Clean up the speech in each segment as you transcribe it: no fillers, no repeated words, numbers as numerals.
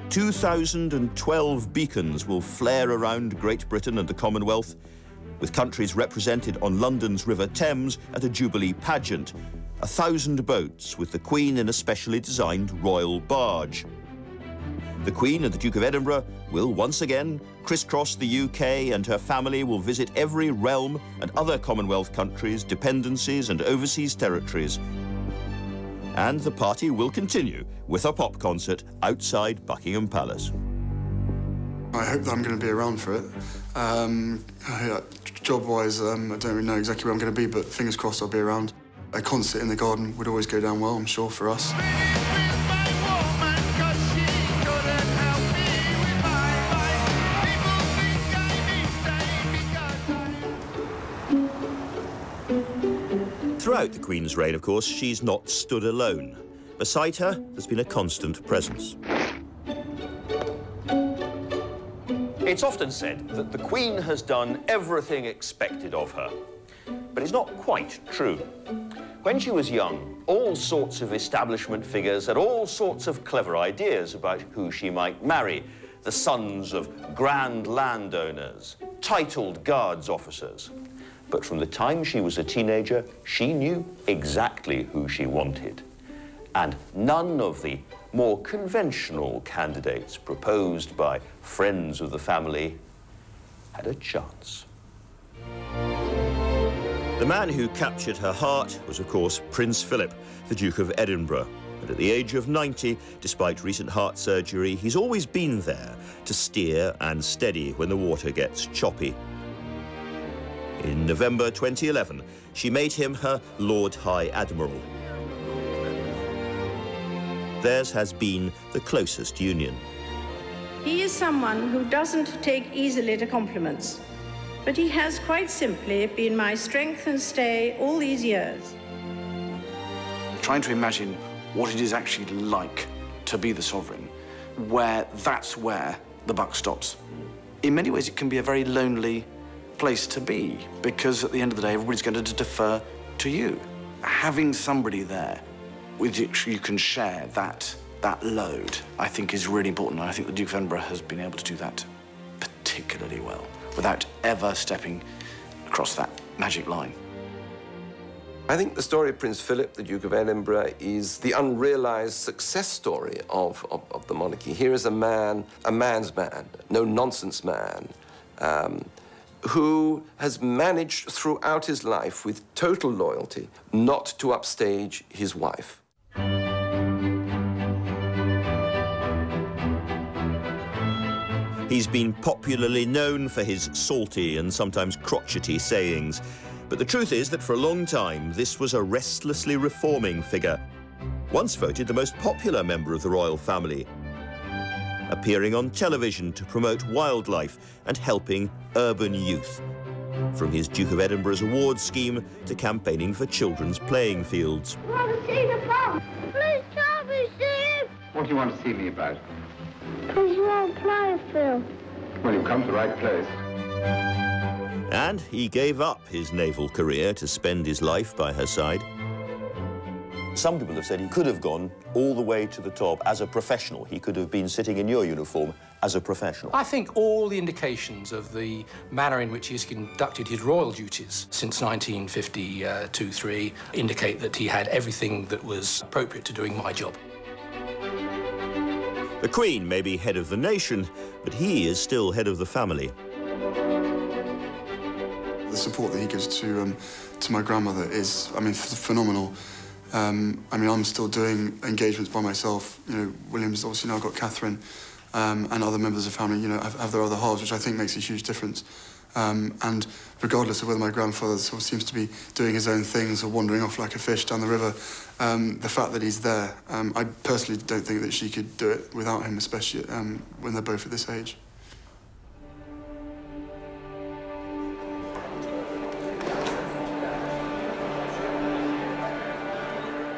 2,012 beacons will flare around Great Britain and the Commonwealth, with countries represented on London's River Thames at a Jubilee pageant. 1,000 boats with the Queen in a specially designed royal barge. The Queen and the Duke of Edinburgh will once again crisscross the UK, and her family will visit every realm and other Commonwealth countries, dependencies and overseas territories. And the party will continue with a pop concert outside Buckingham Palace. I hope that I'm going to be around for it. Job-wise, I don't really know exactly where I'm going to be, but fingers crossed I'll be around. A concert in the garden would always go down well, I'm sure, for us. Throughout the Queen's reign, of course, she's not stood alone. Beside her, there's been a constant presence. It's often said that the Queen has done everything expected of her. But it's not quite true. When she was young, all sorts of establishment figures had all sorts of clever ideas about who she might marry. The sons of grand landowners, titled guards officers. But from the time she was a teenager, she knew exactly who she wanted. And none of the more conventional candidates proposed by friends of the family had a chance. The man who captured her heart was, of course, Prince Philip, the Duke of Edinburgh. And at the age of 90, despite recent heart surgery, he's always been there to steer and steady when the water gets choppy. In November 2011, she made him her Lord High Admiral. Theirs has been the closest union. He is someone who doesn't take easily to compliments, but he has quite simply been my strength and stay all these years. Trying to imagine what it is actually like to be the sovereign, that's where the buck stops. In many ways, it can be a very lonely place to be, because at the end of the day, everybody's going to defer to you. Having somebody there with which you can share that load, I think, is really important. And I think the Duke of Edinburgh has been able to do that particularly well, without ever stepping across that magic line. I think the story of Prince Philip, the Duke of Edinburgh, is the unrealized success story of the monarchy. Here is a man's man, no-nonsense man, who has managed throughout his life with total loyalty not to upstage his wife. He's been popularly known for his salty and sometimes crotchety sayings. But the truth is that for a long time, this was a restlessly reforming figure, once voted the most popular member of the royal family, appearing on television to promote wildlife and helping urban youth. From his Duke of Edinburgh's awards scheme to campaigning for children's playing fields. I want to see the farm. Please tell me, Steve. What do you want to see me about? Because you won't play, Phil. Well, you've come to the right place. And he gave up his naval career to spend his life by her side. Some people have said he could have gone all the way to the top as a professional. He could have been sitting in your uniform as a professional. I think all the indications of the manner in which he's conducted his royal duties since 1952-3 indicate that he had everything that was appropriate to doing my job. The Queen may be head of the nation, but he is still head of the family. The support that he gives to my grandmother is, I mean, phenomenal. I mean, I'm still doing engagements by myself. You know, William's obviously now got Catherine, and other members of the family, you know, have their other halves, which I think makes a huge difference. And regardless of whether my grandfather sort of seems to be doing his own things or wandering off like a fish down the river, the fact that he's there, I personally don't think that she could do it without him, especially when they're both at this age.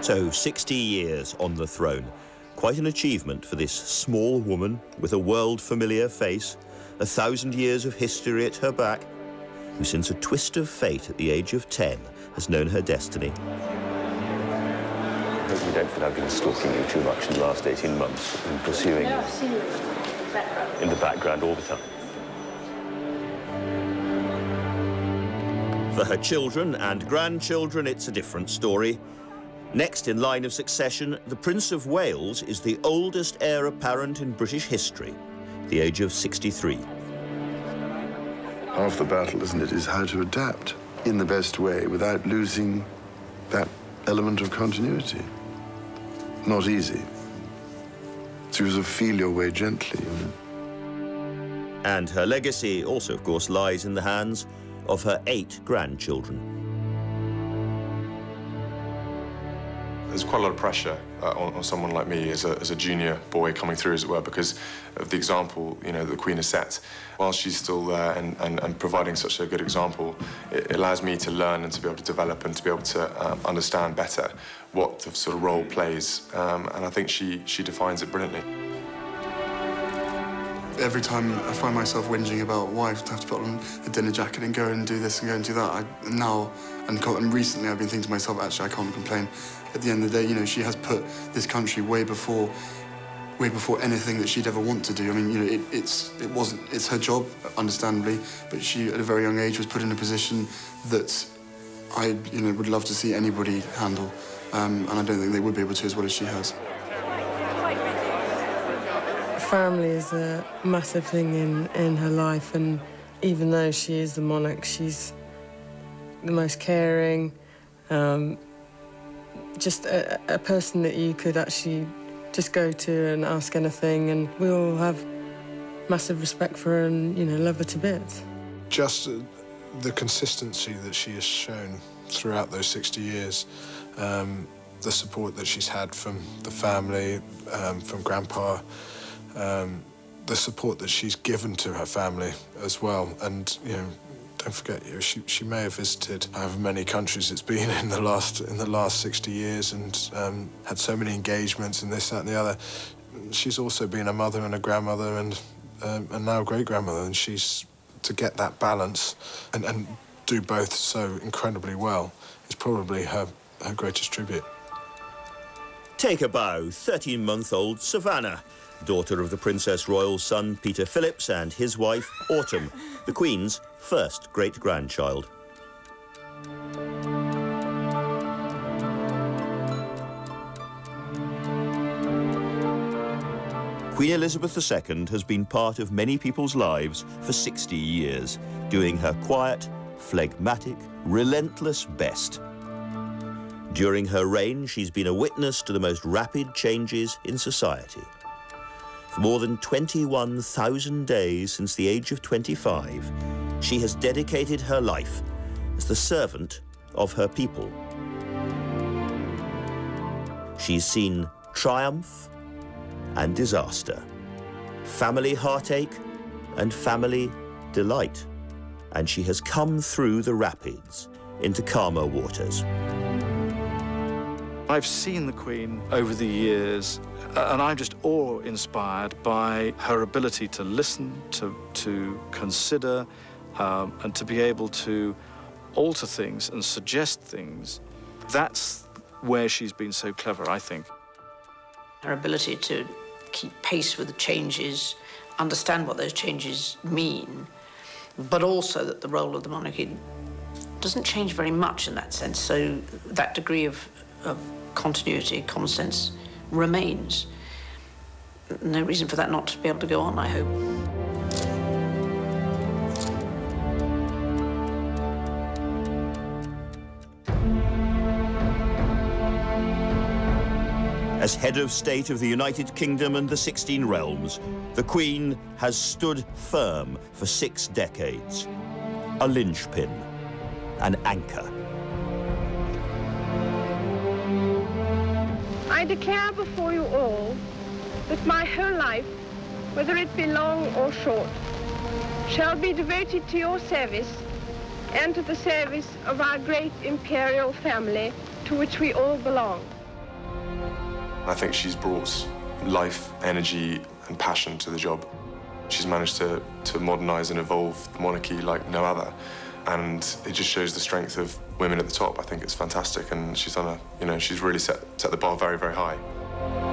So 60 years on the throne. Quite an achievement for this small woman with a world-familiar face, 1,000 years of history at her back, who since a twist of fate at the age of 10 has known her destiny. hope you don't feel I've been stalking you too much in the last 18 months and pursuing you in the background all the time. For her children and grandchildren, it's a different story. Next in line of succession, the Prince of Wales is the oldest heir apparent in British history, the age of 63. Half the battle, isn't it, is how to adapt in the best way without losing that element of continuity. Not easy. So you sort of feel your way gently, you know. And her legacy also, of course, lies in the hands of her 8 grandchildren. There's quite a lot of pressure on someone like me as a junior boy coming through, as it were, because of the example, you know, that the Queen has set. While she's still there and providing such a good example, it allows me to learn and to be able to develop and to be able to understand better what the sort of role plays. And I think she defines it brilliantly. Every time I find myself whinging about why I have to put on a dinner jacket and go and do this and go and do that, and recently I've been thinking to myself, actually, I can't complain. At the end of the day, you know, she has put this country way before anything that she'd ever want to do. I mean, you know, it's her job, understandably, but she, at a very young age, was put in a position that I, you know, would love to see anybody handle, and I don't think they would be able to as well as she has. Family is a massive thing in her life, and even though she is the monarch, she's the most caring, just a person that you could actually just go to and ask anything, and we all have massive respect for her and, you know, love her to bits. Just the consistency that she has shown throughout those 60 years, the support that she's had from the family, from Grandpa, the support that she's given to her family as well. And, you know, don't forget, she may have visited however many countries it's been in the last 60 years and had so many engagements and this, that and the other. She's also been a mother and a grandmother and now a great-grandmother, and she's, to get that balance and do both so incredibly well is probably her greatest tribute. Take a bow, 13-month-old Savannah, daughter of the Princess Royal's son, Peter Phillips, and his wife, Autumn, the Queen's first great-grandchild. Queen Elizabeth II has been part of many people's lives for 60 years, doing her quiet, phlegmatic, relentless best. During her reign, she's been a witness to the most rapid changes in society. For more than 21,000 days since the age of 25, she has dedicated her life as the servant of her people. She's seen triumph and disaster, family heartache and family delight, and she has come through the rapids into calmer waters. I've seen the Queen over the years, and I'm just awe-inspired by her ability to listen, to consider, and to be able to alter things and suggest things. That's where she's been so clever, I think. Her ability to keep pace with the changes, understand what those changes mean, but also that the role of the monarchy doesn't change very much in that sense, so that degree of continuity, common sense, remains. No reason for that not to be able to go on, I hope. As head of state of the United Kingdom and the 16 realms, the Queen has stood firm for 6 decades. A linchpin, an anchor. I declare before you all that my whole life, whether it be long or short, shall be devoted to your service and to the service of our great imperial family to which we all belong. I think she's brought life, energy and passion to the job. She's managed to modernise and evolve the monarchy like no other. and it just shows the strength of women at the top. I think it's fantastic, and she's done she's really set the bar very, very high.